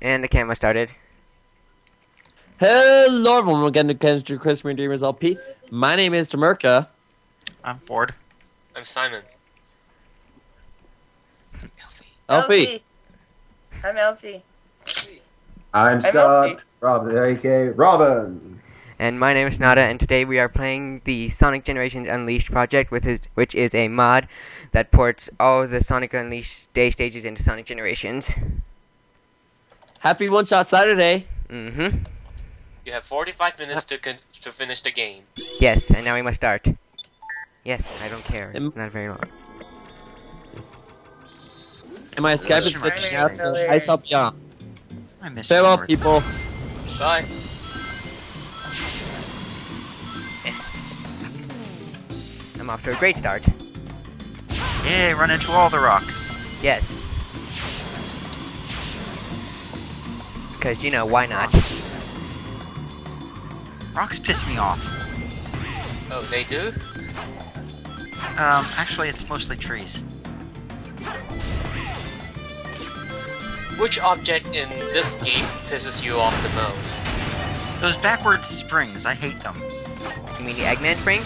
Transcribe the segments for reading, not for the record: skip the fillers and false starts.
And the camera started. Hello everyone, welcome to Christmas Dreamers LP. My name is Tamerka. I'm Ford. I'm Simon. Elfie. I'm Elfie. I'm Scott. Robin, aka Robin. And my name is Hinata, and today we are playing the Sonic Generations Unleashed project, which is a mod that ports all the Sonic Unleashed day stages into Sonic Generations. Happy One Shot Saturday. Mm-hmm. You have 45 minutes to finish the game. Yes, and now we must start. Yes, I don't care. It's not very long. And my Skype is glitching out, so I shall be on. I miss Farewell, you. people. Bye. I'm off to a great start. Yay, run into all the rocks. Yes. Because, you know, why not? Rocks piss me off. Oh, they do? Actually, it's mostly trees. Which object in this game pisses you off the most? Those backwards springs, I hate them. You mean the Eggman springs?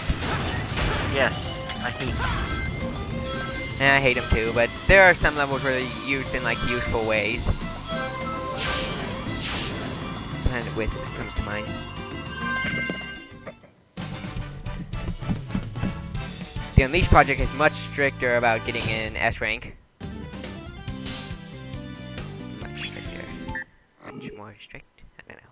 Yes, I hate them. I hate them too, but there are some levels where they're used in, like, useful ways. Planet Width comes to mind. The Unleashed project is much stricter about getting an S rank. Much stricter. Much more strict? I don't know.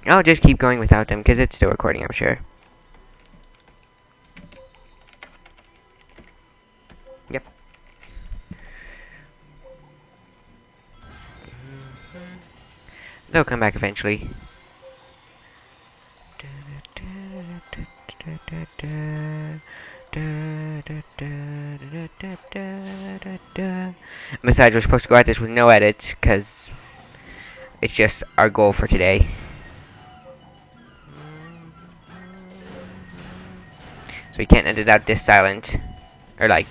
I'll just keep going without them because it's still recording, I'm sure. Yep. They'll come back eventually. Besides, we're supposed to go at this with no edits because it's just our goal for today. So we can't edit out this silent, or like,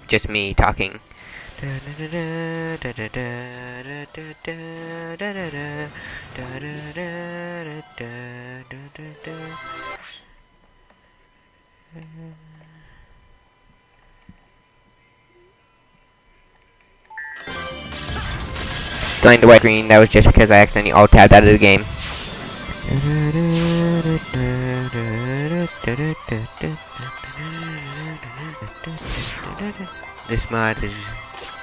just me talking. Going to white screen, that was just because I accidentally alt-tabbed out of the game. This mod is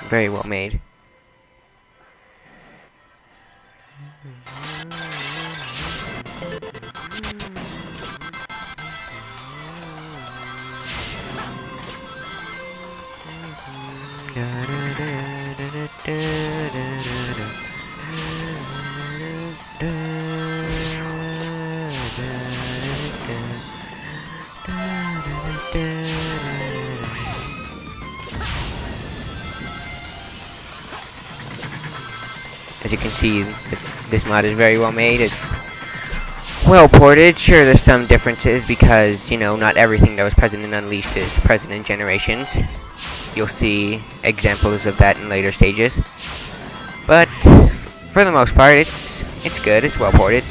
very well made. As you can see, this mod is very well made. It's well ported. Sure, there's some differences because, you know, not everything that was present in Unleashed is present in Generations. You'll see examples of that in later stages. But for the most part, it's good. It's well ported.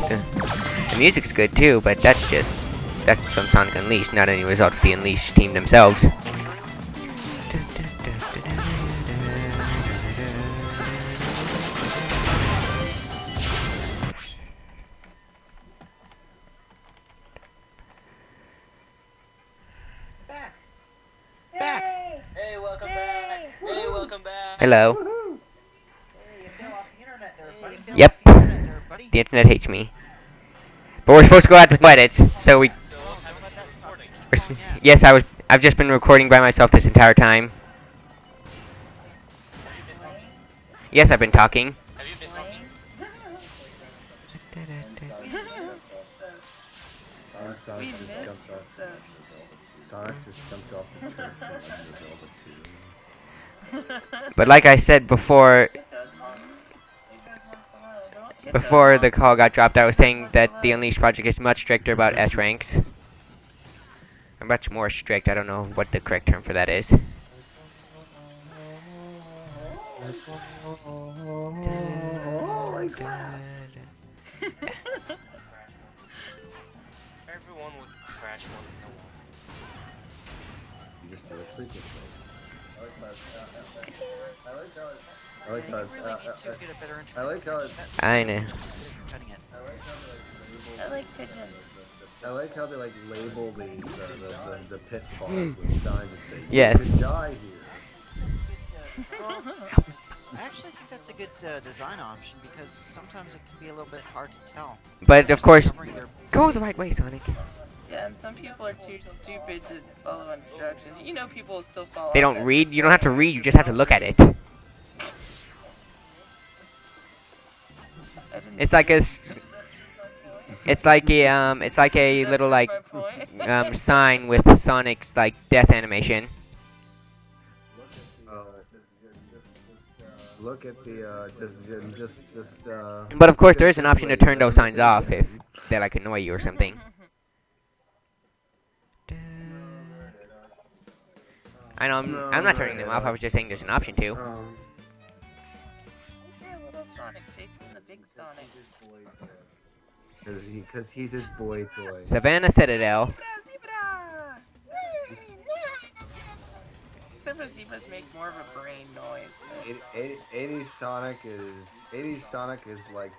The music's good too, but that's from Sonic Unleashed, not any result of the Unleashed team themselves. Hey, welcome back. Hey, welcome back. Hello. Yep. The internet hates me. But we're supposed to go out with edits, so we... So what time is this recording? Yes, I've just been recording by myself this entire time. Yes, I've been talking. Have you been talking? stuff. Sonic just jumped off the cliff from like Zelda 2. But like I said before the call got dropped, I was saying that the Unleashed project is much stricter about S ranks. Or much more strict. I don't know what the correct term for that is. Holy glass! Everyone would crash once in a while. You just do it frequently. I like how You really need to get a better I like how it, I know. just isn't cutting it. I like pigeons. I like how they like label the pitfalls with signs and say, Yes. you could die here. Well, I actually think that's a good design option because sometimes it can be a little bit hard to tell. But of course, Covering their go the right way, Sonic. Yeah, and some people are too stupid to follow instructions. You know, people will still follow. They don't read. You don't have to read. You just have to look at it. It's like a. It's like a little like sign with Sonic's like death animation. Look at the But of course, there is an option to turn those signs off if they like annoy you or something. I know I'm not turning them off. I was just saying there's an option to. You're a little Sonic chasing the big Sonic. Because he's his boy toy. Savannah Citadel. Except for zebras make more of a brain noise. 80s Sonic is like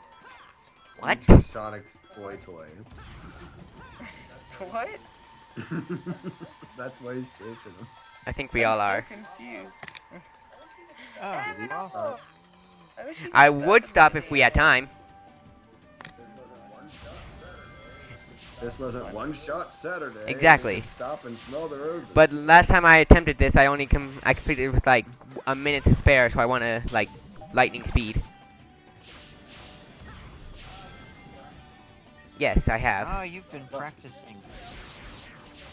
What? Sonic's boy toy. What? That's why he's chasing him. I think we all are. I'm so confused. Oh, well, wish you I could would stop the if we had time. This wasn't one shot Saturday. Exactly. You can stop and smell the roses. But last time I attempted this, I completed it with like a minute to spare, so I want to like lightning speed. Yes, I have. oh, you've been practicing.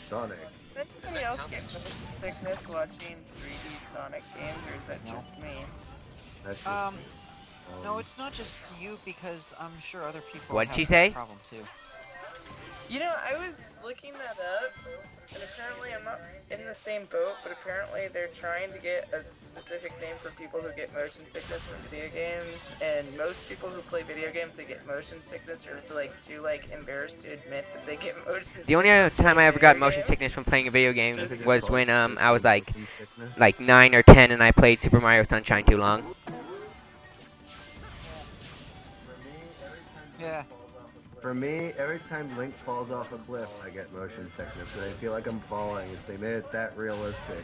Sonic. Does anybody else get motion sickness watching 3D Sonic games, or is that just me? That's just, No, it's not just you because I'm sure other people What'd have she that say? problem too. You know, I was looking that up, and apparently I'm not in the same boat, but apparently they're trying to get a specific name for people who get motion sickness from video games, and most people who play video games that get motion sickness are like too embarrassed to admit that they get motion sickness. The only other time I ever got motion sickness from playing a video game was when I was like 9 or 10 and I played Super Mario Sunshine too long. Yeah. For me, every time Link falls off a cliff, I get motion sickness, and I feel like I'm falling. If they made it that realistic.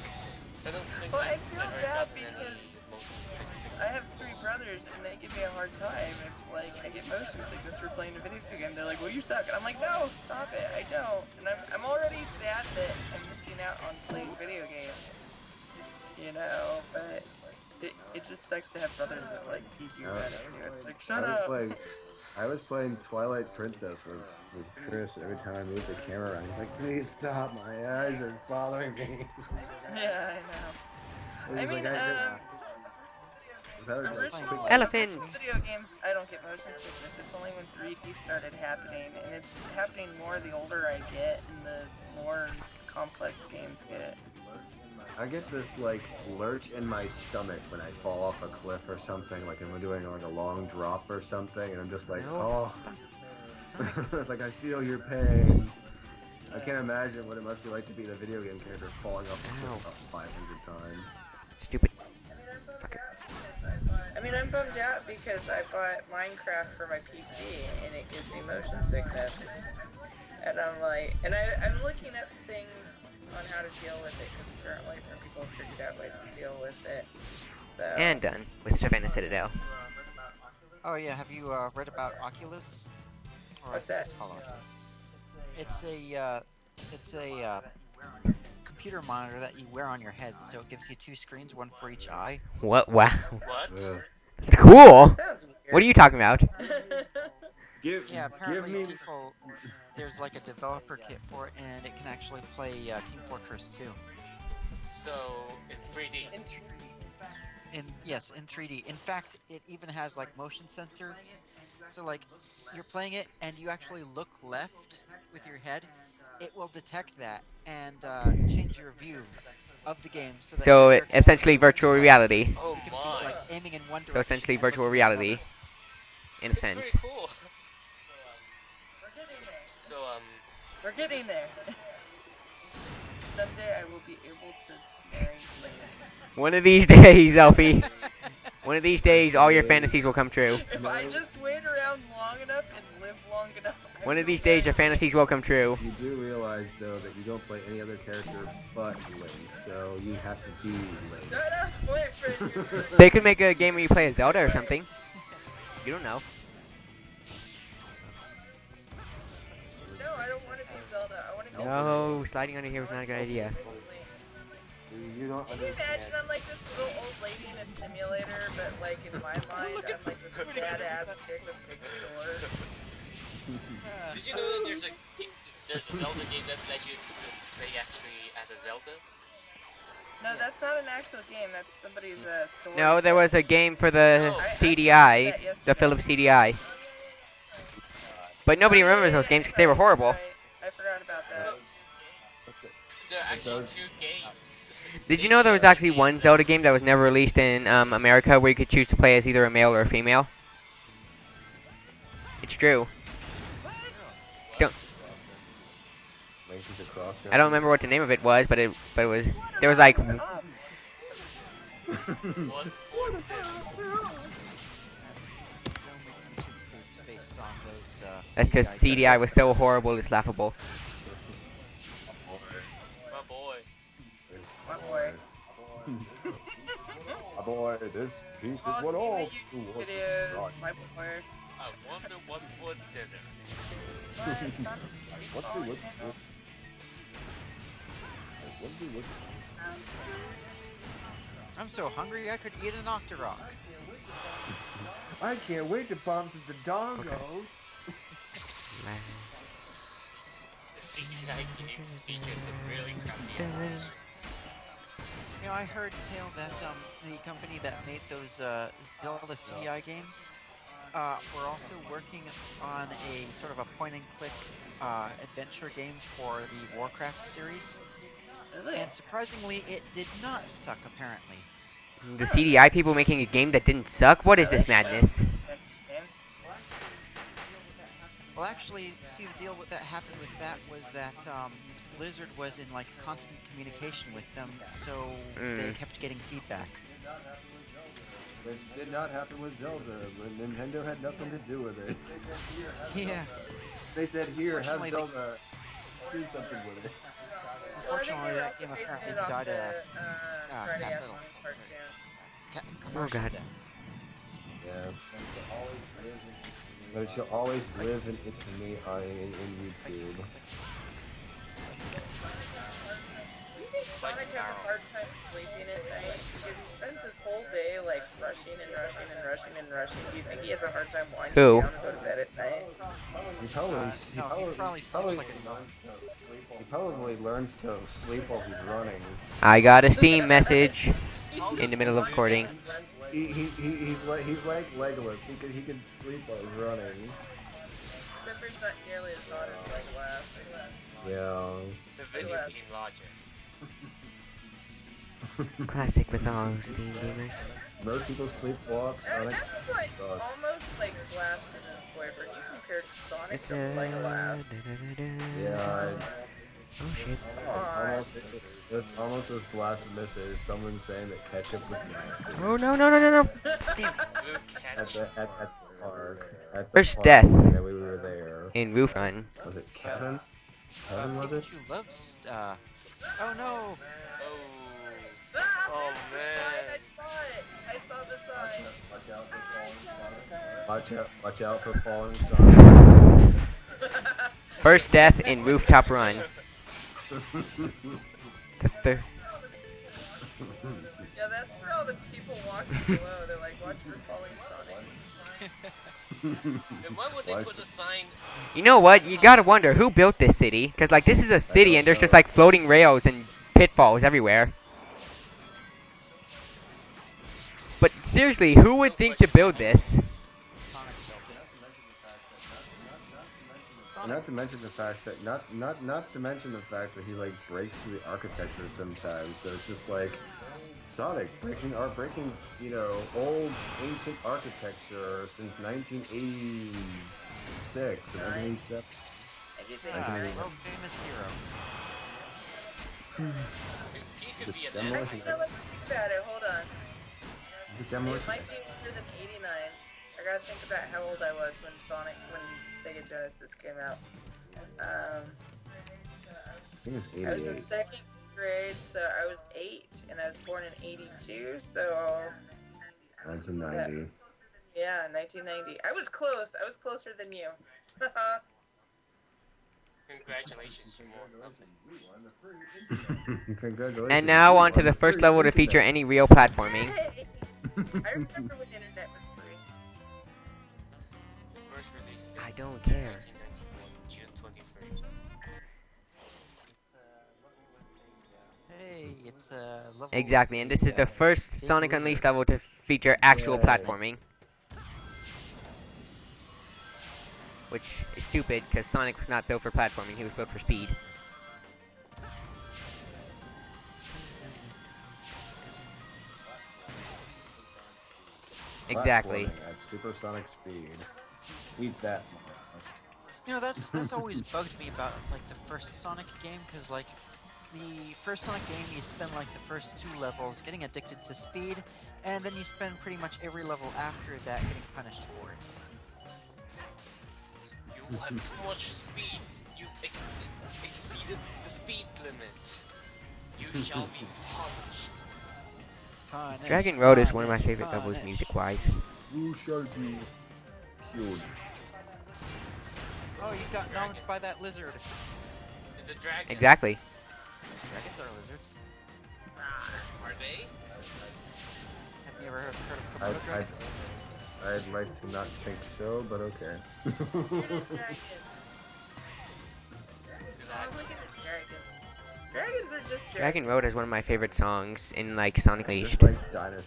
I don't think Well, I I've feel ever bad gotten any because motion sickness. I have 3 brothers, and they give me a hard time if, I get motion sickness for playing a video game. They're like, well, you suck. And I'm like, no, stop it. I don't. And I'm already sad that I'm missing out on playing video games. You know, but it just sucks to have brothers that, teach you about it. It's like, shut up. I was playing Twilight Princess with Chris. Every time I moved the camera around, he's like, please stop, my eyes are bothering me. Yeah, I know. I mean, Elephants. Video games, I don't get motion sickness. It's only when 3D started happening, and it's happening more the older I get and the more complex games get. I get this lurch in my stomach when I fall off a cliff or something, like I'm doing a long drop or something, and I'm just like, oh. It's like I feel your pain. I can't imagine what it must be like to be the video game character falling off a cliff about 500 times. Stupid. I mean, I'm bummed out because I bought Minecraft for my PC, and it gives me motion sickness. And I'm like, I'm looking up things on how to deal with it, because apparently some people have figured out ways to deal with it. So. And done with Savannah Citadel. Oh yeah, have you read about Oculus? Or What's I think that? it's called Oculus. It's a computer monitor that you wear on your head, so it gives you 2 screens, one for each eye. What? Wow. What? That's cool. Sounds weird. What are you talking about? Yeah, apparently people there's like a developer kit for it, and it can actually play Team Fortress 2. So in 3D. Yes, in 3D. In fact, it even has like motion sensors. So like, you're playing it and you actually look left with your head, it will detect that and change your view of the game so that So your character essentially can move virtual left. reality. Oh You can my. be like aiming in one direction. So essentially and virtual looking in another. reality, in a It's sense. pretty cool. We're getting there. So We're getting there. Someday I will be able to marry Leia. One of these days, Elfie. One of these days, all your fantasies will come true. If I just wait around long enough and live long enough. One of these days, your fantasies will come true. You do realize, though, that you don't play any other character but Link, so you have to be Link. Shut up, boyfriend. They could make a game where you play as Zelda or something. You don't know. No, I don't want to be Zelda. I want to be No, sliding under here was not a good idea. You don't Can you understand. imagine I'm like this little old lady in a simulator, but like in my mind I'm like this badass chick with big shorts. did you know that there's a Zelda game that lets you to play actually as a Zelda? No, that's not an actual game. That's somebody's story. No, there was a game for the Oh. CDI, the Philips CDI. But nobody remembers those games because they were horrible. Right. I forgot about that. There are actually 2 games. Did you know there was actually one Zelda game that was never released in America where you could choose to play as either a male or a female? It's true. I don't remember what the name of it was, but it was there was like What's for dinner? Based on those, that's because CDI was so horrible it's laughable. My boy. My boy. My boy, this piece is Oh, what all see the YouTube videos. My boy. I wonder what's for dinner. I'm so hungry I could eat an Octorok. I can't wait to bump to the dongos. The CDI games feature some really crappy animations. You know, I heard, Tail, that the company that made those Zelda CDI games were also working on a sort of a point-and-click adventure game for the Warcraft series. Really? And surprisingly, it did not suck, apparently. The CDI people making a game that didn't suck? What is this madness? Well, actually, see, the deal with that happened with that was that Blizzard was in like constant communication with them, so they kept getting feedback. Which did not happen with Zelda, when Nintendo had nothing to do with it. Yeah. They said, here, have Unfortunately, Zelda, do something with it. Unfortunately, that game apparently died a capital. Commercial God. death. Yeah. But it shall always live in infamy in YouTube. Sonic has a hard time sleeping at night because he spends his whole day like rushing and rushing and rushing and rushing. Do you think he has a hard time winding Who? down to go to bed at night? He probably, No, he probably sleeps like a dog. he probably learns to sleep while he's running. I got a Steam message in the middle of recording. He's like Legolas. He can sleep while he's running. Zipper's not nearly as hot as like last. Yeah. The video game logic. Classic with all Steam gamers. Most people sleepwalk. Sonic That was like does. almost like Glass and his boyfriend. You compared Sonic to Legolas. Yeah, Oh shit. it's almost as blasphemous as someone saying that ketchup was nasty. Oh no no no no no. Blue At catch. the park. At the First park. death. Yeah, we were there. In Roof Run. Was it Kevin? Kevin was it? Pikachu loves, oh no! Ah, Oh, there's the sign, man. I saw the sign. Watch out for falling stars. First death in Rooftop Run. The third. Yeah, that's for all the people walking below. They're like, watch for falling Sonic. Then why would they Why- put a sign? You know what? You gotta wonder who built this city, because like this is a city and there's just like floating rails and pitfalls everywhere. But seriously, who would think to build this? Sonic built it. Not to mention the fact that not to mention the fact that he like breaks through the architecture sometimes. So it's just like Sonic breaking you know old ancient architecture since 1986 or 1987. World famous hero. He could be an Demolition. enemy. Actually, no, let me think about it. Hold on. The It demolition. might be older than 89. I gotta think about how old I was when Sega Genesis came out. I think it's I was in 88. second grade, so I was 8, and I was born in 82, so 1990. yeah, 1990. I was close. I was closer than you. Congratulations, you won nothing. Congratulations. And now on to the first level to feature any real platforming. Yay! I remember when internet was free. First release date I is don't care. 1991, June 23. Hey, it's a level. Exactly, and this is the with first big Sonic lizard. Unleashed level to feature actual Yes. platforming. Which is stupid, because Sonic was not built for platforming, he was built for speed. Exactly. Platforming at supersonic speed. Eat that. You know, that's always bugged me about like the first Sonic game, because like the first Sonic game, you spend like the first 2 levels getting addicted to speed, and then you spend pretty much every level after that getting punished for it. You have too much speed. You exceeded the speed limit. You shall be punished. Punish, Dragon Road is one of my punish, favorite levels punish. music-wise. You shall be killed. Oh, you got knocked by that lizard. It's a dragon. Exactly. Dragons are lizards. Are they? Have you ever heard of I- Komodo dragons? I'd like to not think so, but okay. Dragons are just Dragon Road is one of my favorite songs in like Sonic Unleashed. Just like dinosaurs.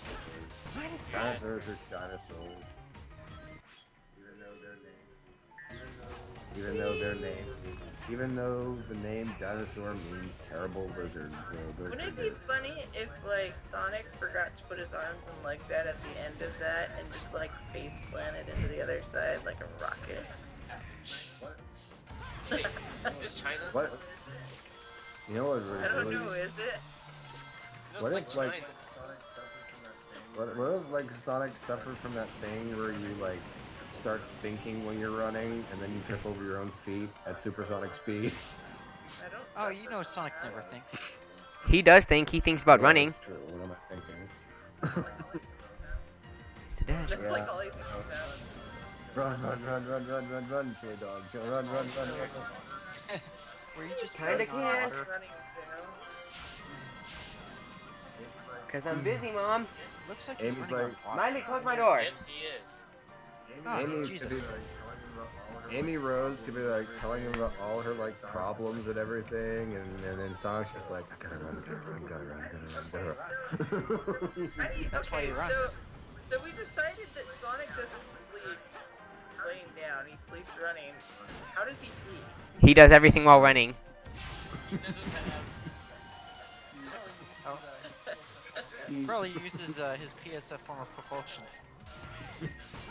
Dinosaurs are dinosaurs. Even though the name dinosaur means terrible lizard. Wouldn't it be funny if, like, Sonic forgot to put his arms and legs out at the end of that and just, like, face planted into the other side like a rocket? Hey, is this China? What? You know what? I don't know, is it? Looks What like if, like- China. What if like Sonic suffered from that thing where you like start thinking when you're running and then you trip over your own feet at supersonic speed? I don't Oh, you suffer know from Sonic that. never thinks. He does think, he thinks about Yeah, running. that's true. What am I thinking? It's the dash. That's like Yeah. all he thinks about. Run, toy dog. Run. Were you just Kinda running on can't. water? Running too. Cause I'm busy, Mom. Looks like he's Amy's running like, on water. Miley, close my door. Yep, he is. Oh, Amy could be Jesus. like, Amy Rose could be like telling him about all her like problems and everything, and then Sonic's just like, I gotta run. That's why Okay, he runs. so we decided that Sonic doesn't sleep laying down. He sleeps running. How does he eat? He does everything while running. He doesn't have. Oh. Probably uses his P as a form of propulsion.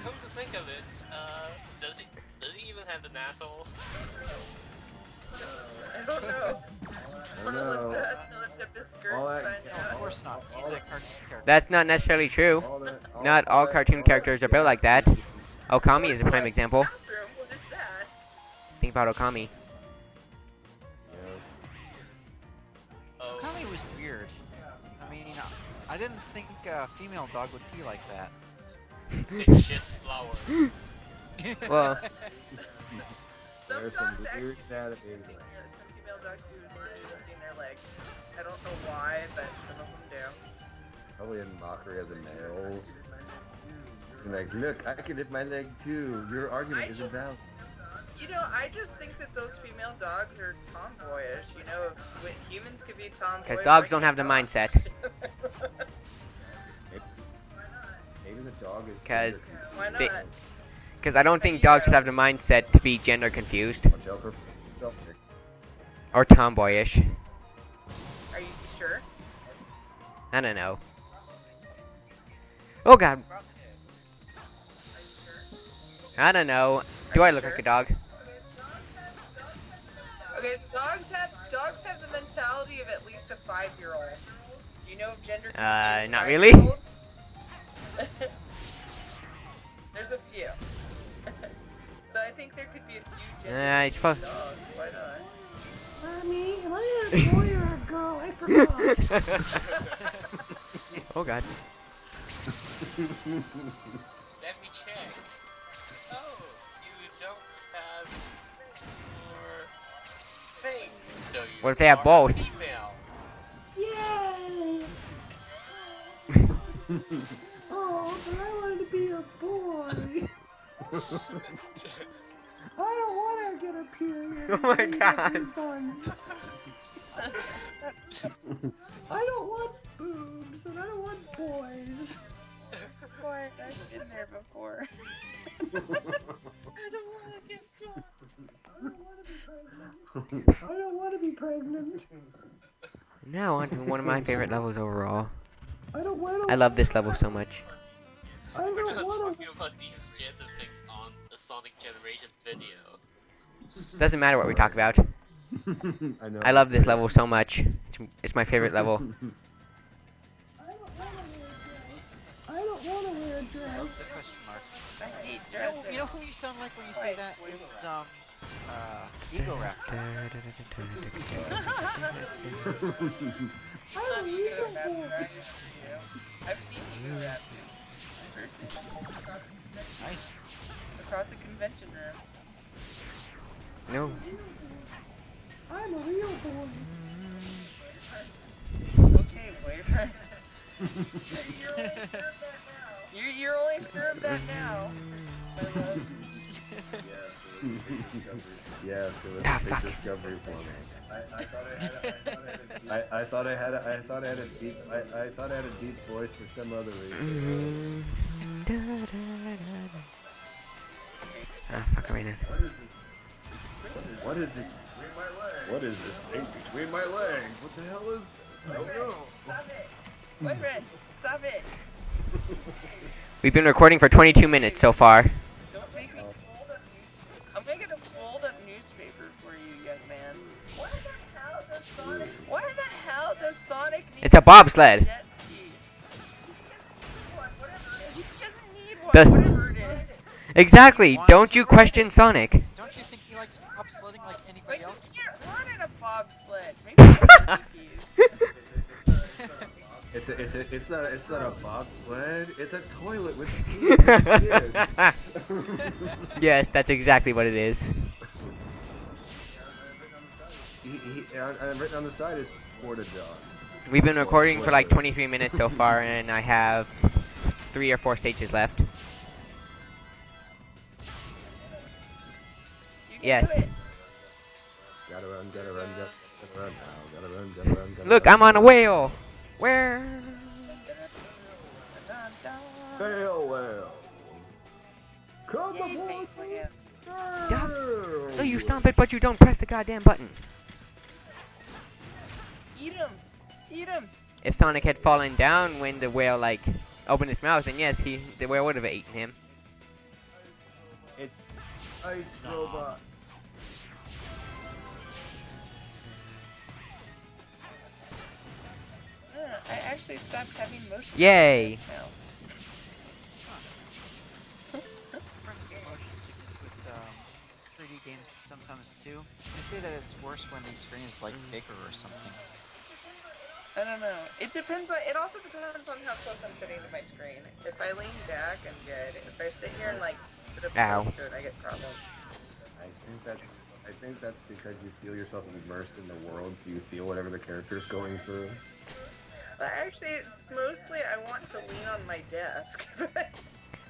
Come to think of it, does he even have an asshole? I don't know. I Wanna know. lift up his skirt All and that- find Of out? course not. He's a cartoon character. That's not necessarily true. Not all cartoon characters are built like that. Okami is a prime example. Bathroom, what is that? Think about Okami. Oh, Okami was weird. I mean, I didn't think a female dog would be like that. it shits flowers. Well, Some There's dogs some actually weird anatomy. some female dogs do lifting their legs. I don't know why, but some of them do. Probably in mockery of the males. Like, look, I can lift my leg too. Your argument isn't valid. You know, I just think that those female dogs are tomboyish. You know, if humans could be tomboy. Because dogs don't have the mindset. Maybe the dog is. Because Why not? I don't think dogs should have the mindset to be gender confused or tomboyish. Are you sure? I don't know. Oh god. I don't know. Do I look like a dog? Okay, dogs have the mentality of at least a 5-year-old. Do you know of gender confused not really. 5-year-olds? There's a few. So I think there could be a few gender I suppose. dogs. Why not? Mommy, am I a boy or a girl? I forgot. Oh god. Let me check. Oh, you don't have your thing, so you What if they have are both? female. Yay! Oh, but I wanted to be a boy. I don't want to get a period. Oh my god. I don't want boobs and I don't want boys. Boy, I've been there before. I don't want to get drunk. I don't want to be pregnant. Now on to one of my favorite levels overall. I don't want to. I love this level so much. I We're don't not want talking about these gender things on a Sonic Generation video. Doesn't matter what we talk about. to. I know. I love this level so much. It's my favorite level. I don't want to wear a The dress. question mark. I hate You dresses. know who you sound like when you say that? It's Ego Raptor. I've seen Ego Rap. Nice. Across the convention room. No. I'm a real boy. Okay, boyfriend. You're only sure of that now. My love. Yes, it was Ah, a big fuck. discovery for me. I thought I had a deep voice for some other reason. Ah, fuck right now. What is this? What is this thing between my legs? What the hell is? I don't know. Stop it. Boyfriend, stop it. We've been recording for 22 minutes so far. Don't make me fold up. I'm making a fold up newspaper for you, young man. What the hell does Sonic need? It's a bobsled. Jet ski? He doesn't need one, The- whatever it is. Exactly. Don't you question Sonic. Don't you think he likes bobsledding like But anybody you else? can't run in a bobsled. Maybe It's not a bobsled. It's a toilet with skis. Yes, that's exactly what it is. Written on the side is porta john. We've been recording for like 23 minutes so far, and I have 3 or 4 stages left. Yes. Gotta run, gotta run, gotta run. Gotta run, gotta Look, run. I'm on a whale. Where? Sail well. Come Yay, aboard. man. So you stomp it, but you don't press the goddamn button. Eat him! Eat him! If Sonic had fallen down when the whale like opened its mouth, then yes, the whale would have eaten him. It's Ice Robot. I actually stopped having motion Yay! sickness now. Friends get motion sickness with 3D games sometimes too. They say that it's worse when the screen is like bigger or something. I don't know. It depends on. It also depends on how close I'm sitting to my screen. If I lean back, I'm good. If I sit here and like sit up Ow. close to it, I get problems. I think that's because you feel yourself immersed in the world, so you feel whatever the character's going through. Actually, it's mostly I want to lean on my desk.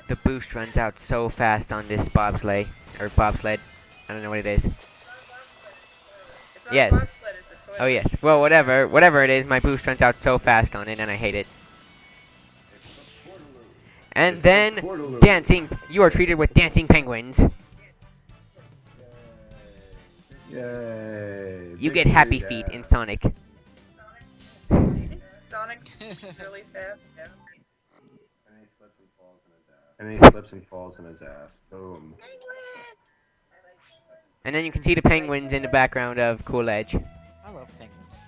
The boost runs out so fast on this bobsleigh. Or bobsled. I don't know what it is. It's not Yes. a bobsled, it's a toilet. Oh yes. Well, whatever it is, my boost runs out so fast on it, and I hate it. And then dancing. You are treated with dancing penguins. Yay. You get Victory happy feet dance. in Sonic. Sonic's really fast. Yeah. And he slips and falls in his ass. Boom. And then you can see the penguins in the background of Cool Edge. I love penguins.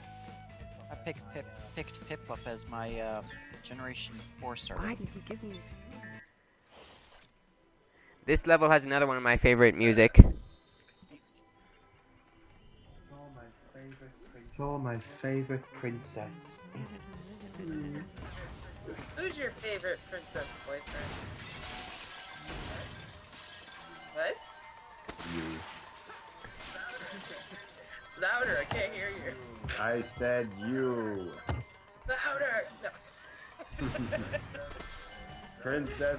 I picked Piplup as my Generation 4 starter. Why did you give me? This level has another one of my favorite music. Oh, my favorite princess. Who's your favorite princess boyfriend? What? You. Louder, I can't hear you. I said you. Louder! No. Princess.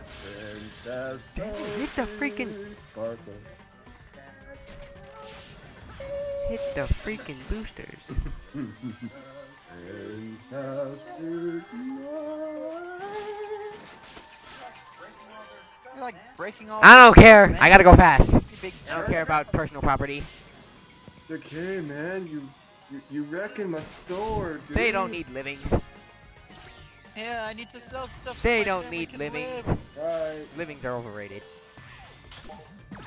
Hit the freaking. Sparkle. Hit the freaking boosters. You're like breaking all. I don't care. Man, I gotta go fast. you big I don't jerk. care about personal property. Okay, man, you wrecking my store, dude. They don't need livings. Yeah, I need to sell stuff. They so my don't family need can livings. live. Right. Livings are overrated.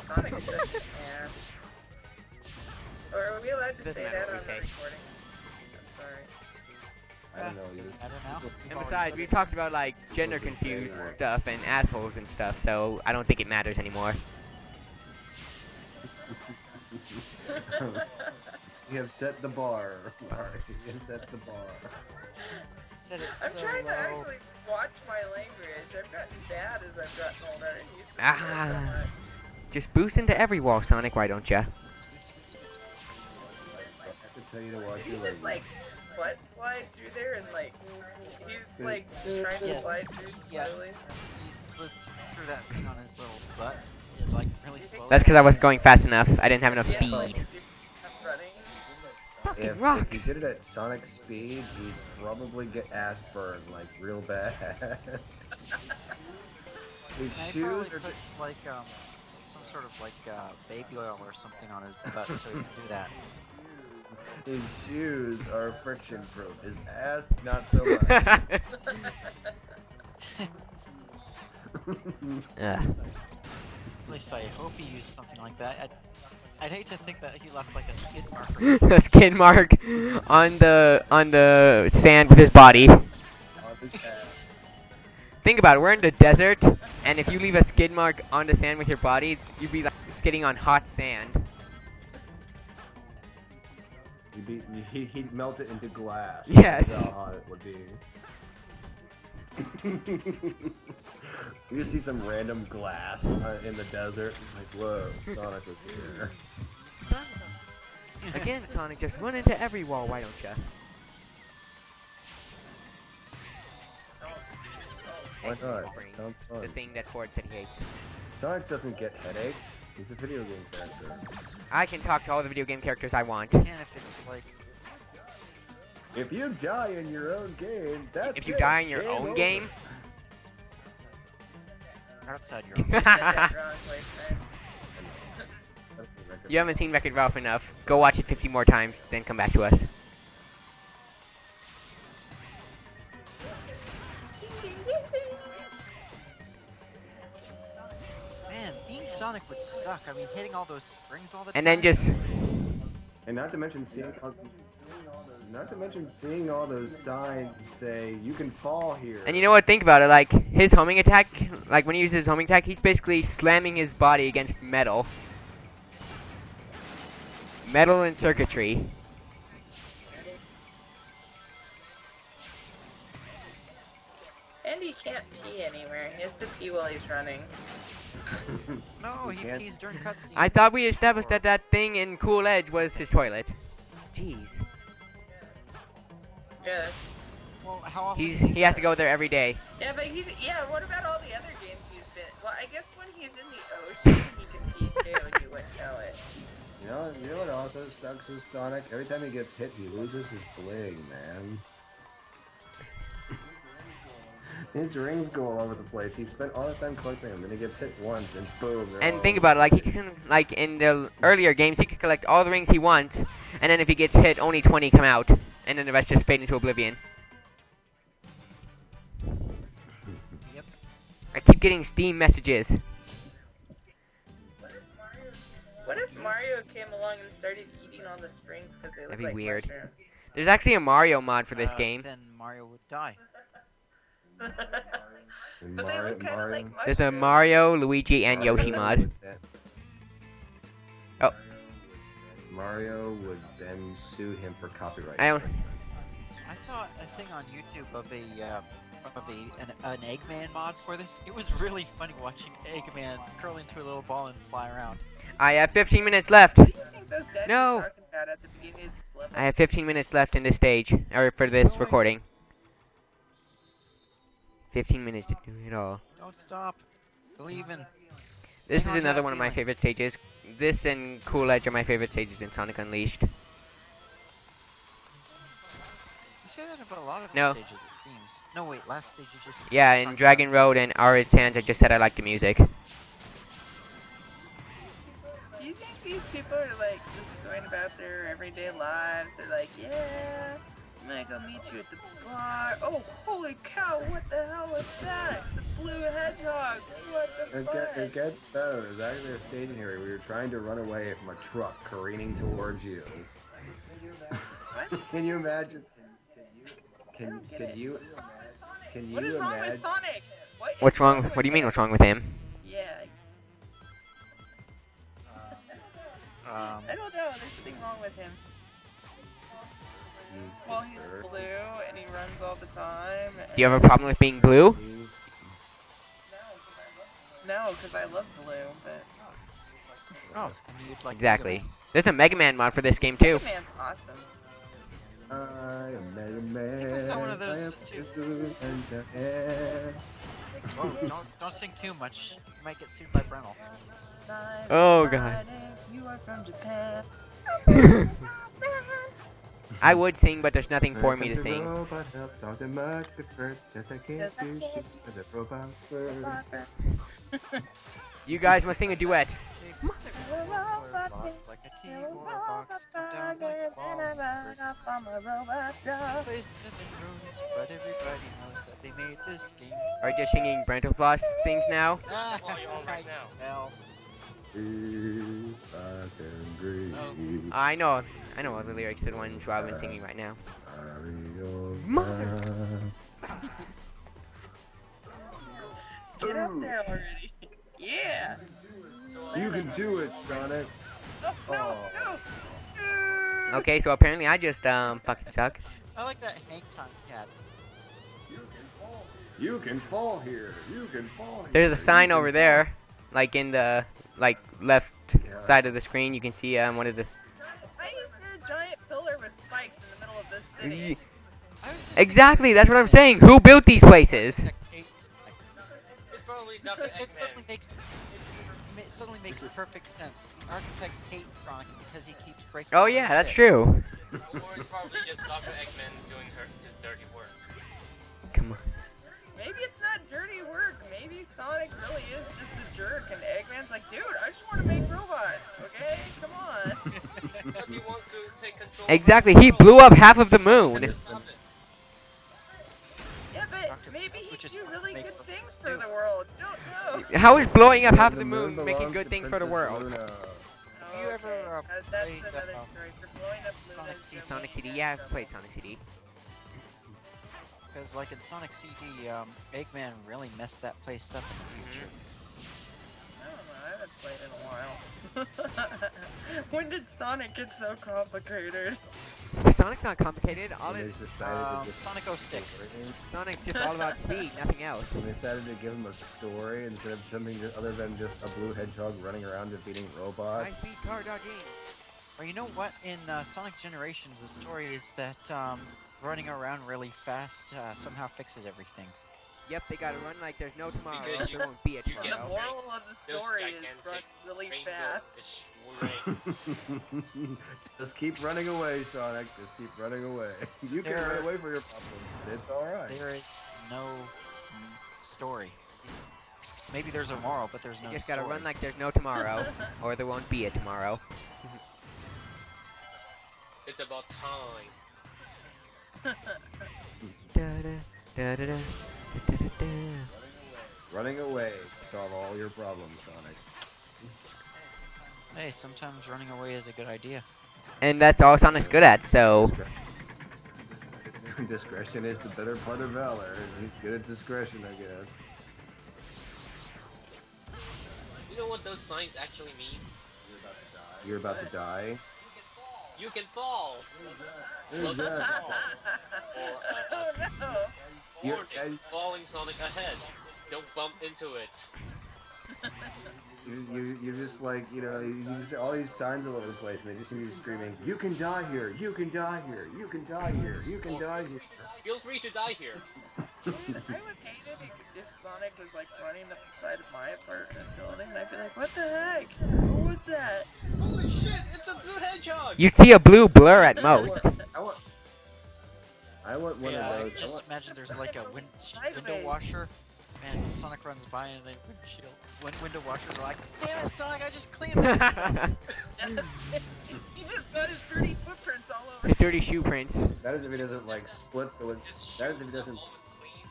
Sonic is such an ass. Or are we allowed to Doesn't say matter that what on we the say. recording? I'm sorry. I don't know. Doesn't You. matter now. We've And already besides, said we it. talked about like gender confused stuff and assholes and stuff, so I don't think it matters anymore. You have set the bar. Mark. You have set the bar. Said it I'm so trying to low. actually watch my language. I've gotten bad as I've gotten older. I didn't used to do Ah. that so much. Just boost into every wall, Sonic, why don't ya? I have to tell you to watch You your just like butt slide through there and like he's like trying to Yes. slide through Yeah. slowly. He slid through that thing on his little butt. It, like really slowly. That's because I wasn't going fast enough. I didn't have enough Yeah, speed. like, if you kept running. Fucking If rocks. you did it at Sonic speed, you'd probably get ass burned like real bad. His And he shoes probably are puts like some sort of like baby oil or something on his butt so he can do that. his shoes are friction proof. His ass not so much. Ugh. At least I hope he used something like that. I'd hate to think that he left like a skid mark or something. A skid mark on the sand with his body. On his ass. Think about it, we're in the desert, and if you leave a skid mark on the sand with your body, you'd be like skidding on hot sand. He'd melt it into glass. Yes. That's how hot it would be. You see some random glass in the desert, like, whoa, Sonic was here. Again, Sonic, just run into every wall, why don't ya? Why not? Sounds The fun. thing that Ford said he hates. Sonic doesn't get headaches. He's a video game character. I can talk to all the video game characters I want. Can if it's like If you die in your own game, that's If you it. die in your Game own over. game, outside your own. Said that wrong, boyfriend. That's the record. you haven't seen Wreck-It Ralph enough. Go watch it 50 more times, then come back to us. Man, being Sonic would suck. I mean, hitting all those springs all the time. And then just And not to mention seeing all those signs that say you can fall here. And you know what? Think about it. Like his homing attack, like when he uses his homing attack, he's basically slamming his body against metal, and circuitry. And he can't pee anywhere. He has to pee while he's running. No, You he can't- pees during cutscenes. I thought we established that that thing in Cool Edge was his toilet. Jeez, Yeah. Well, how often? he has to go there every day. Yeah, but he's what about all the other games he's been Well, I guess when he's in the ocean, he can pee too, and you wouldn't know it. You know what also sucks with Sonic? Every time he gets hit, he loses his bling, man. His rings go all over the place. He spent all the time collecting them, then he gets hit once, and boom. And think about it, like he can, like in the earlier games, he could collect all the rings he wants, and then if he gets hit, only 20 come out, and then the rest just fade into oblivion. Yep. I keep getting Steam messages. What if Mario came along and started eating on the springs because they look That'd be like weird. mushrooms? There's actually a Mario mod for this game. Then Mario would die. But they look kind of like mushrooms. There's a Mario, Luigi, and Yoshi mod. Oh. Mario would then sue him for copyright. I don't. I saw a thing on YouTube of an Eggman mod for this. It was really funny watching Eggman curl into a little ball and fly around. I have 15 minutes left. What do you think those guys No. were talking about at the beginning of this level? I have 15 minutes left in this stage, or for this recording. 15 minutes to do it all. Don't stop. Believe in. This Hang is on to another that one of my feeling. favorite stages. This and Cool Edge are my favorite stages in Sonic Unleashed. You say that about a lot of the No. stages, it seems. No, wait, last stage you just. Yeah, in talked Dragon about- Road and Arid Sands, I just said I like the music. Do you think these people are like just going about their everyday lives? They're like, yeah, I'm gonna go meet you at the bar. Oh, holy cow, what the hell was that? The blue hedgehog. What the fuck? It gets better. There's actually a stage in here where we were trying to run away from a truck careening towards you. Can you imagine? Can you What is wrong imagine? with Sonic? What is What's wrong? with What do you mean? him? What's wrong with him? Yeah, I don't know. There's something wrong with him. Well, he's blue and he runs all the time. Do you have a problem with being blue? No, because I love blue, but Oh, then you'd like Exactly. There's a Mega Man mod for this game too. Mega Man's awesome. I am Mega Man. think I saw one of those I am too. blue and the air. Whoa, don't sing too much. You might get sued by Brennel. Oh, God. You are from Japan. I would sing, but there's nothing for me to sing. Robot help Dr. Much at first, 'cause I can't do shit for the robot first. You guys must sing a duet. Robots like a tea or a box come down like falling birds. Place them in rooms, but everybody knows that they made this game. Are you just singing Brental Floss things now? Ah, What are you on right now? Well, If I can breathe, I know all the lyrics to the ones I've been singing right now. Get up there already. Yeah. So, You can do it, Sonic. Oh, no, no. Okay, so apparently I just fucking suck. I like that Hank Time cat. You can fall here. You can fall here. There's a sign over there, like in the left side of the screen. You can see one of the. Why is there a giant pillar with spikes in the middle of this city? I was just Exactly, that's what I'm saying. Who built these places? Architects hate Sonic. it's probably Dr. It suddenly Eggman. makes perfect sense. The architects hate Sonic because he keeps breaking. Oh all yeah, their that's shit. true. Or it's probably just Dr. Eggman doing his dirty work. Come on. Maybe it's not dirty work. Maybe Sonic really is just a jerk, and Eggman's like, dude, I just want to make robots, okay? Come on. But he wants to take control. Exactly, he blew up half of the moon. Just stop it. Yeah, but Dr. maybe he Which is do really make good robots things for do. the world. Don't know. How is blowing up half of The the moon making belongs good to things for the Princess world? Luna. Have you ever That's played another story for blowing up Sonic Luna's CD? Sonic CD, domain yeah, and I've played Sonic CD. Because like in Sonic CD, Eggman really messed that place up in the future. I don't know, I haven't played in a while. When did Sonic get so complicated? Sonic's not complicated. All When it, they decided to just Sonic 06. Sonic's just all about speed, nothing else. When they decided to give him a story instead of something other than just a blue hedgehog running around defeating robots. High speed car dodging. Or you know what? In Sonic Generations, the story is that running around really fast somehow fixes everything. Yep, they gotta run like there's no tomorrow, Because else there won't be a you get The tomorrow. moral of the those story is gigantic run really rainbow fast. fish rings. Just keep running away, Sonic. Just keep running away. You can run away from your problems. It's alright. There is no story. Maybe there's a moral, but there's no You just story. gotta run like there's no tomorrow, or there won't be a tomorrow. It's about time. Running away to solve all your problems, Sonic. Hey, sometimes running away is a good idea. And that's all Sonic's good at, so... Discretion is the better part of valor. He's good at discretion, I guess. You know what those signs actually mean? You're about to die. You can fall! Who's that? Oh no! Warning, falling Sonic ahead. Don't bump into it. You're just like, you know, you just all these signs all over the place, and they just seem to be screaming, "You can die here! You can die here! You can die here! You can die here!" Feel free to die here. I would hate it if Sonic was like running up the side of my apartment building, and I'd be like, "What the heck? What was that?" Holy shit, it's a blue hedgehog! You see a blue blur at most. I want one of those. Just imagine there's like a window Sideways. washer, and Sonic runs by and they windshield. Window washers are like, "Damn it, Sonic! I just cleaned it." He just got his dirty footprints all over. The dirty shoe prints. That is if he doesn't like split the. His That is if shoes he are doesn't. almost clean.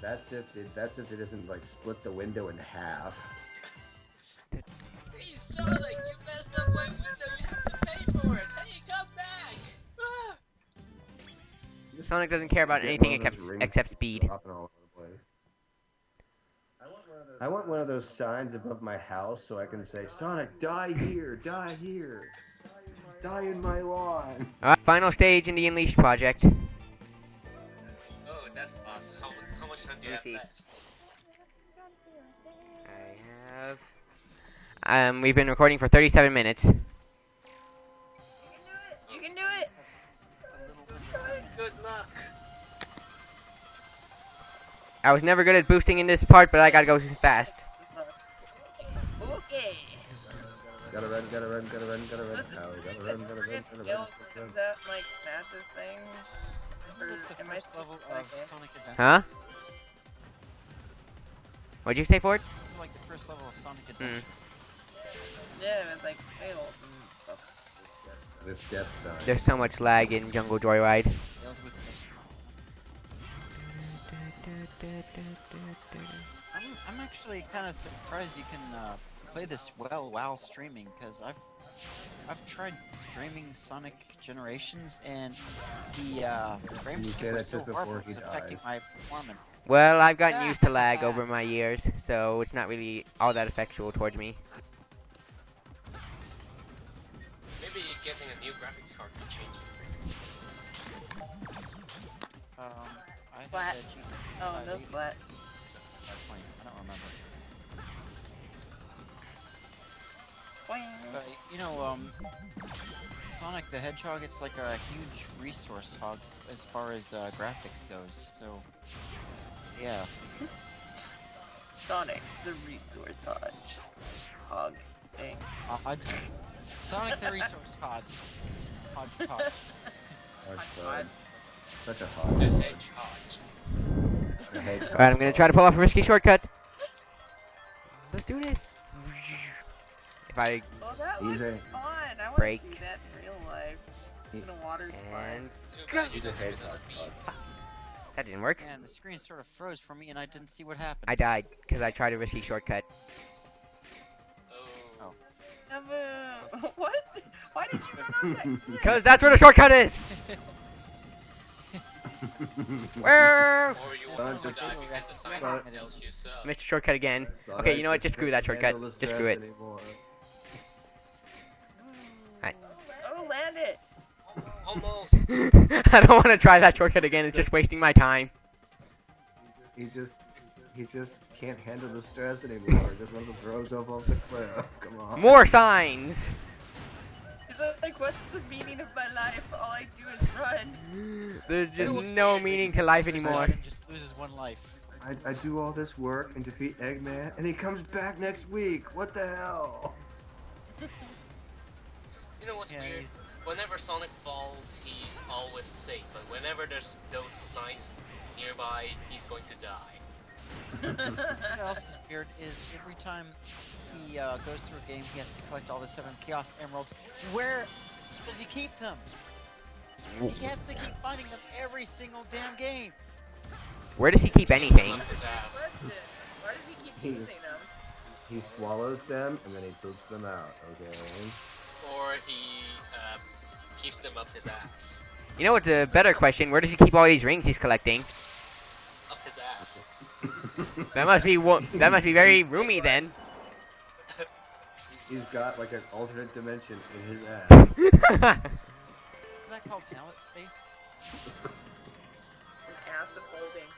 That's if he doesn't like split the window in half. Hey Sonic, you messed up my window, you have to pay for it! Hey, come back! Ah! Sonic doesn't care about Get anything one of those rings except speed. dropping all over the place. I want one of those signs above my house so I can say, "Sonic, die here, die here, die in my lawn." Alright, final stage in the Unleashed project. Oh, that's awesome. How much time do you Let me have see. left? I have... we've been recording for 37 minutes. You can do it. Good luck! I was never good at boosting in this part, but I gotta go fast. Okay. Gotta run, gotta run, gotta run, gotta run. This is Gotta the run, gotta run, friggin' gotta skill run. systems that like smashes thing. Isn't this the Am I first level supposed to- of okay. Sonic Adventure? Huh? What'd you say, Ford? This is like the first level of Sonic Adventure. Yeah, it's like fails and stuff. With Death Sign. There's so much lag in Jungle Joyride. Fails with I'm actually kind of surprised you can play this well while streaming, because I've tried streaming Sonic Generations and the frame You skip said was that so just before horrible, it he was affecting died. my performance. Well, I've gotten used to lag over my years, so it's not really all that effectual towards me. Maybe getting a new graphics card could change it. I had Flat. that GTX Oh, no 580. flat. 520, I don't remember. Boing. But, you know, Sonic the Hedgehog, it's like a huge resource hog as far as graphics goes, so, yeah. Sonic, the resource hog thing. Hodge. Sonic the resource hog. Hodgepodge. Hodgepodge. Such a The hog. hedgehog. A hedgehog. Alright, I'm gonna try to pull off a risky shortcut. Let's do this. If I... Oh, that was Easy. fun. I want to Brakes. see that in real life. In a water slide. And... Too bad you He's a don't have enough hedgehog. speed. That didn't work. And the screen sort of froze for me and I didn't see what happened. I died, because I tried a risky shortcut. Oh. Namu! What? Why did you run off that cliff? Because that's where the shortcut is! Where? Or you Sonic want to just- die because the sign Sonic- tells you so. Missed the shortcut again. Sonic Okay, you know what? Just screw that can't shortcut. handle the Just screw it. stress anymore. Oh, land it! Almost. I don't want to try that shortcut again. It's just wasting my time. He just can't handle the stress anymore. Just wants to throw himself off the cliff. Come on. More signs! Is it like, what's the meaning of my life? All I do is run. There's It was just no weird. meaning to life Just anymore. sudden, just loses one life. I do all this work and defeat Eggman, and he comes back next week. What the hell? You know what's Yeah, weird? he's- Whenever Sonic falls, he's always safe, but whenever there's those signs nearby, he's going to die. What else is weird is every time he goes through a game, he has to collect all the 7 Chaos Emeralds. Where does he keep them? He has to keep finding them every single damn game. Where does he keep anything? Up his ass. Question. Why does he keep using them? He swallows them and then he poops them out. Okay. Or he keeps them up his ass. You know what's a better question? Where does he keep all these rings he's collecting? Up his ass. That must be that must be very roomy then. He's got like an alternate dimension in his ass. Isn't that called mallet space? An ass of folding.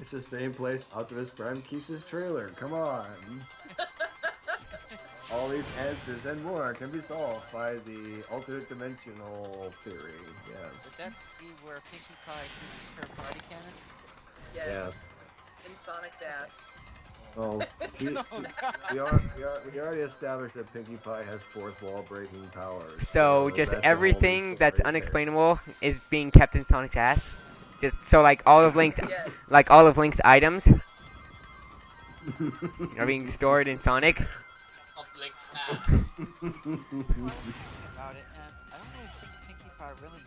It's the same place Optimus Prime keeps his trailer. Come on. All these answers and more can be solved by the alternate dimensional theory. Yes. Would that be where Pinkie Pie keeps her party cannon? Yes. Yeah. In Sonic's ass. Well, Oh, we already established that Pinkie Pie has fourth wall breaking powers. So just that's a whole everything new that's story unexplainable is being kept in Sonic's ass. Just so like all of Link's Yes. items are being stored in Sonic. Up Link's ass. I was thinking about it, and I don't really think Pinkie Pie really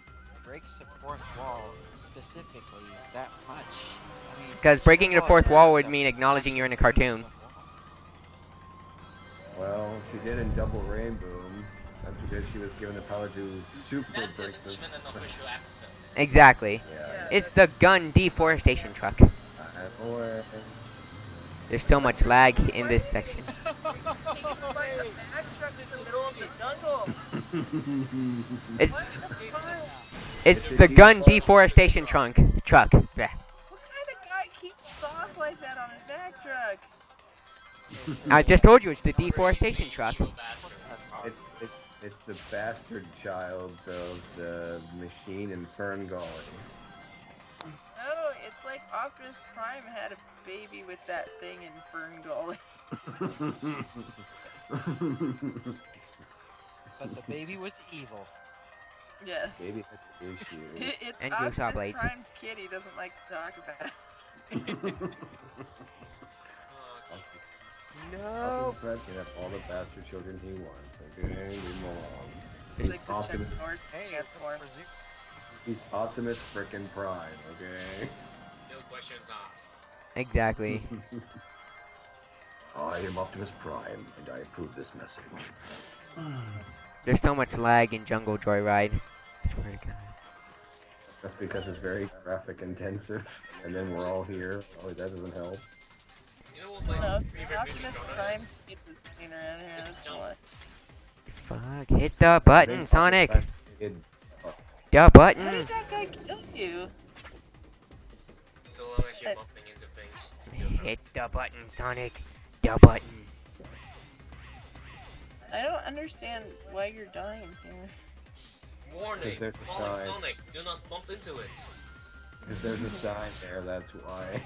breaks the fourth wall specifically that much. I mean, Because breaking she the does a lot of fourth wall other would stuff mean that's acknowledging not you're in a breaking the cartoon. fourth wall. Well, she did in Double Rainbow. That's because she was given the power to super That break isn't the... even an official episode. Exactly. Yeah. It's the gun deforestation truck. Or... There's so much lag in this section. He's like a Mack truck in the middle of the jungle. It's What the fuck? it's the gun deforestation truck. Bleh. What kind of guy keeps sauce like that on his Mack truck? I just told you it's the deforestation truck. Evil bastard. It's the bastard child of the machine in Fern Gully. No, it's like Optimus Prime had a baby with that thing in Fern Gully. But the baby was evil. Yes. Maybe that's the issue. It's And Jigsaw Optimus blades. Prime's kid he doesn't like to talk about. No. Optimus Prime can have all the bastard children he wants. Okay, leave him alone. It's like the Optimus- Chuck Norris Hey, transform. for Zeus. He's Optimus frickin' Prime. Okay. No questions asked. Exactly. I am Optimus Prime, and I approve this message. There's so much lag in Jungle Joyride. I swear to God. That's because it's very graphic intensive, and then we're all here. Oh, that doesn't help. You know what my No, favorite music Optimus genre Prime's is? kid was seen around here. It's That's Jump. why. Fuck, hit the button, Sonic! It, The How button! did that guy kill you? So long as you're bumping into things. Hit the button, Sonic! The button! I don't understand why you're dying here. Warning, There's a falling sign. Sonic, do not bump into it. if there's a sign there, that's why.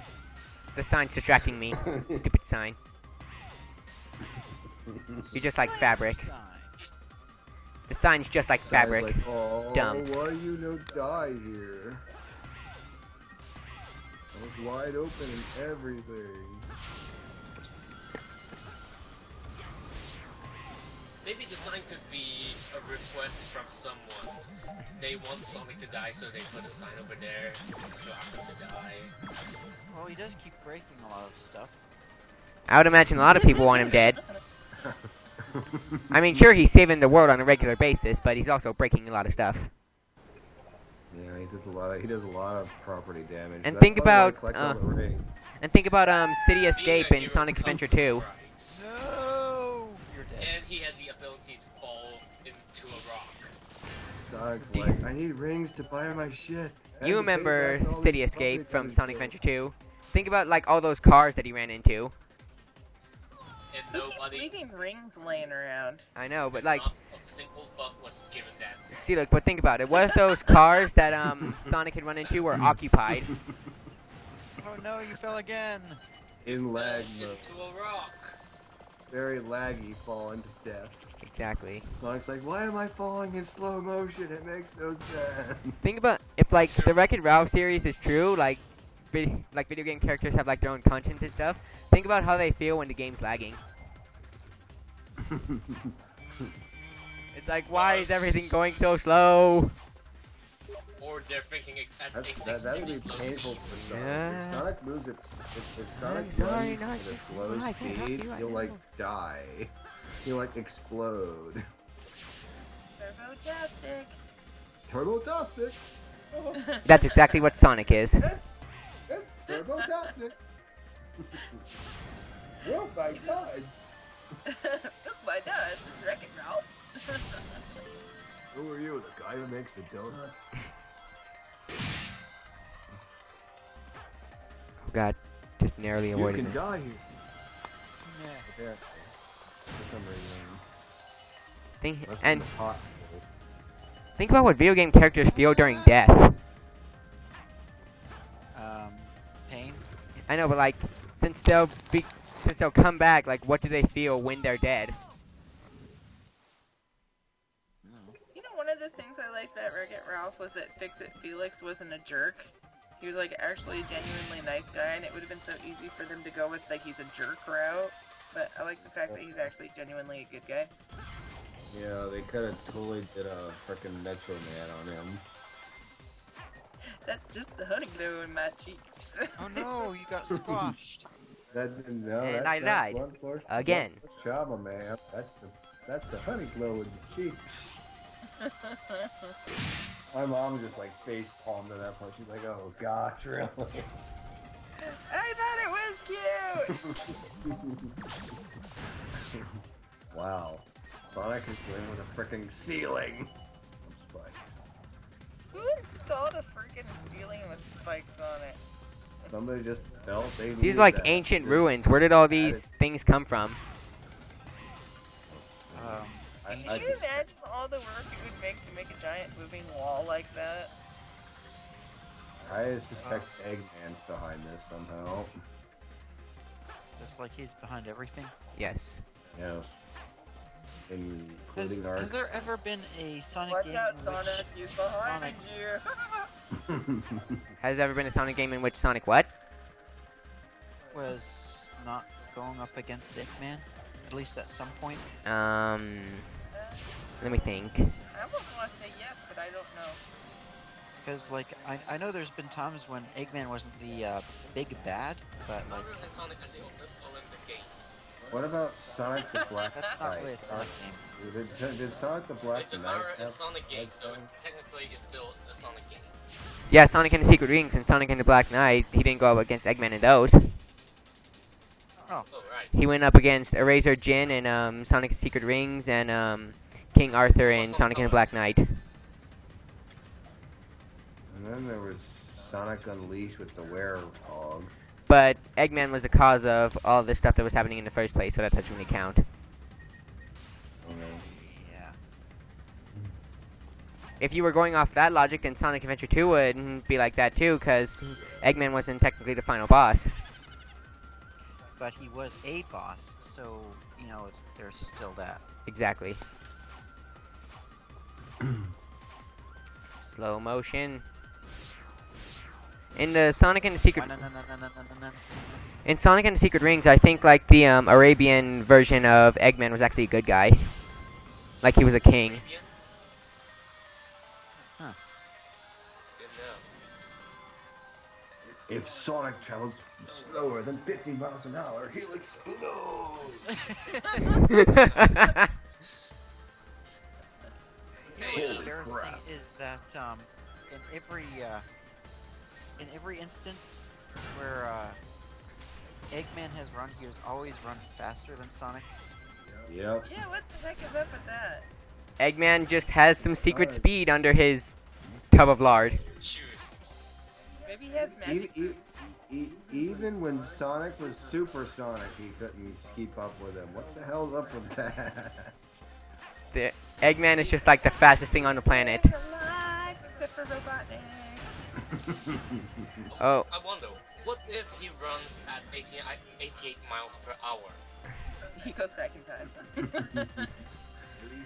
The sign's distracting me. Stupid sign. You're just like fabric. Sign. The sign's just like Sign's fabric. Like, oh, Dumb. why you no die here? I was wide open and everything. Maybe the sign could be a request from someone. They want Sonic to die, so they put a sign over there to ask him to die. Well, he does keep breaking a lot of stuff. I would imagine a lot of people want him dead. I mean, sure, he's saving the world on a regular basis, but he's also breaking a lot of stuff. Yeah, he does a lot of property damage. And That's think why I about, collect all the rings. And think about City Escape Being a and hero Sonic comes Adventure with 2. price. No, you're dead. And he has the ability to fall into a rock. Sonic's Do you- like, I need rings to buy my shit. I You have to pay remember back all City these Escape property from taxes. Sonic Adventure 2? Think about like all those cars that he ran into. And Who keeps nobody, leaving rings laying around? I know, but and like not a single fuck was given that. See, look, but think about it. What if those cars that Sonic had run into were occupied? Oh no, you fell again. In lag mode. Into a rock. Very laggy, falling to death. Exactly. Sonic's like, why am I falling in slow motion? It makes no sense. Think about if like the Wreck-It Ralph series is true, like video game characters have like their own conscience and stuff. Think about how they feel when the game's lagging. It's like, why is everything going so slow? Or they're thinking at That would extremely be slow painful speed. for Sonic. Yeah. If Sonic moves at if Sonic sorry, runs not at a just- slow I can't help speed, you, I he'll know. like die. He'll like explode. Turbo-tastic. Turbo-tastic! That's exactly what Sonic is. Turbo-tastic! Oh my god! Look, my dad. Wreck-It Ralph. Who are you, the guy who makes the donuts? Oh god, just narrowly You avoided can it. die here. Yeah. There. For some reason. Think Must be and hot. think about what video game characters feel during death. Pain. I know, but like, since they'll come back, like, what do they feel when they're dead? You know, one of the things I liked about Wreck-It Ralph was that Fix-It Felix wasn't a jerk. He was like actually a genuinely nice guy, and it would have been so easy for them to go with like he's a jerk route. But I like the fact that he's actually genuinely a good guy. Yeah, they could have totally did a frickin' Metro Man on him. That's just the honey glow in my cheeks. Oh no, you got squashed. No, And that's I not died. blunt force- Again. blunt force trauma, man. That's the honey glow in the cheek. My mom just like face palmed at that point. She's like, "Oh gosh, really?" I thought it was cute! Wow, Sonic is playing with a frickin' ceiling of spikes. Who installed a freaking ceiling with spikes on it? Somebody just felt they These needed are like that. ancient Just ruins. Where did all added- these things come from? I Can you imagine all the work it would make to make a giant moving wall like that? I suspect Eggman's behind this somehow. Just like he's behind everything. Yes. Yeah. Has, Including our. has there ever been a Sonic Watch game out, in which Sonic, he's behind Sonic you! Has there ever been a Sonic game in which Sonic what? was not going up against Eggman? At least at some point? Let me think. I almost want to say yes, but I don't know. Because, like, I know there's been times when Eggman wasn't the big bad, but, like, Other than Sonic and the Olympic Games. What about Sonic the Black that's not Knight? really a Sonic game. Did Sonic the Black It's a Knight Mario and have Sonic game, so Eggman? technically it's still a Sonic game. Yeah, Sonic and the Secret Rings and Sonic and the Black Knight. He didn't go up against Eggman in those. Oh, Oh, right. He went up against Eraser Jin and Sonic and Secret Rings and King Arthur and Sonic and the Black Knight. And then there was Sonic Unleashed with the Werehog. But Eggman was the cause of all the stuff that was happening in the first place, so that doesn't really count. yeah. If you were going off that logic, then Sonic Adventure 2 would be like that too, because Eggman wasn't technically the final boss. But he was a boss, so, you know, there's still that. Exactly. Slow motion. In the Sonic and the Secret... No. In Sonic and the Secret Rings, I think like the Arabian version of Eggman was actually a good guy. Like he was a king. Arabian? Huh. Didn't know. If Sonic travels slower than 50 miles an hour, he'll explode! What's Holy embarrassing crap. is that in every instance where Eggman has run, he has always run faster than Sonic. Yep. Yeah, what the heck is up with that? Eggman just has some secret speed under his tub of lard. Shoes. Maybe he has magic. Even when Sonic was Super Sonic, he couldn't keep up with him. What the hell's up with that? Eggman is just like the fastest thing on the planet. Alive, except for Robotnik. Oh. I wonder, what if he runs at 88 miles per hour? He goes back in time.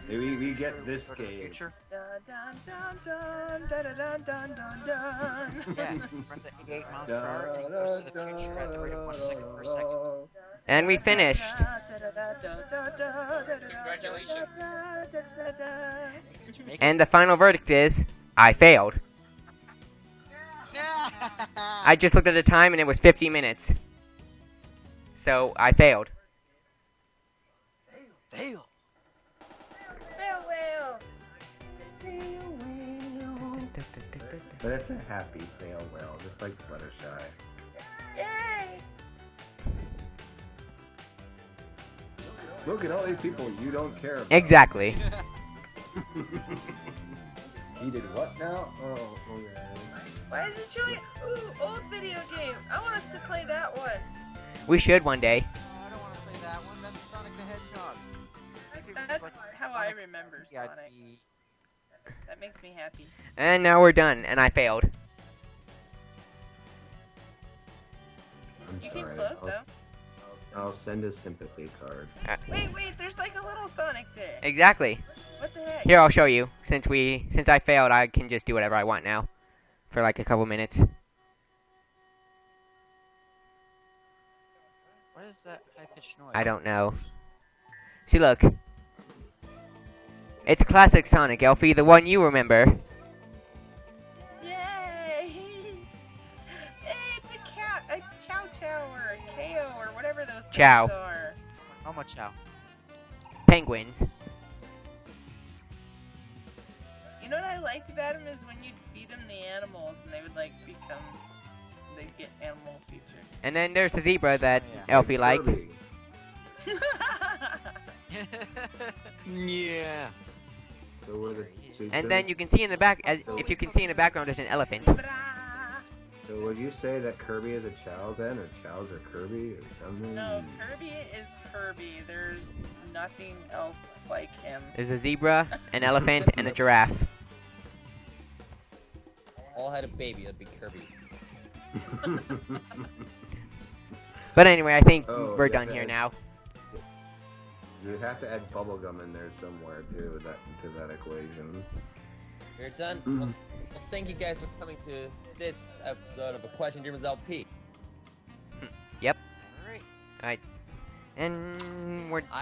Maybe we get this Go to the game. future. Dun dun dun dun dun dun dun dun dun. Yeah, run to 88 miles per hour and he goes to the future at the rate of 1 second per second. And we finished. Congratulations. Make And the final verdict is, I failed. I just looked at the time and it was 50 minutes. So, I failed. Fail. Well. But it's a happy fail well, just like Fluttershy. Yay! Look at all these people you don't care about. Exactly. He did what now? Oh, okay. Why is it showing? Ooh, old video game. I want us to play that one. We should one day. Oh, I don't want to play that one. That's Sonic the Hedgehog. If it was That's like how I Sonic remember 3, I'd Sonic. be- That makes me happy. And now we're done, and I failed. I'm You came sorry. close though. I'll send a sympathy card. Wait, there's like a little Sonic there. Exactly. What the heck? Here, I'll show you. Since I failed, I can just do whatever I want now. For like a couple minutes. What is that high-pitched noise? I don't know. See, look. It's classic Sonic, Elfie, the one you remember. Yay! Hey, it's a chow chow or a KO or whatever those things Chow. are. How much now? Penguins. You know what I liked about them is when you'd feed them the animals and they would like they'd get animal features. And then there's the zebra that Oh, yeah. Elfie liked. Kirby. Yeah. So we're the, And then you can see in the back, if you can see in the background, there's an elephant. So would you say that Kirby is a Chow then, or Chows are Kirby, or something? No, Kirby is Kirby. There's nothing else like him. There's a zebra, an elephant, and a giraffe. All had a baby, that'd be Kirby. But anyway, I think Oh, we're yeah, done here that- now. You have to add bubblegum in there somewhere too, to that equation. We're done. Well, thank you guys for coming to this episode of A Question Dreamers LP. Yep. Alright. Alright. And we're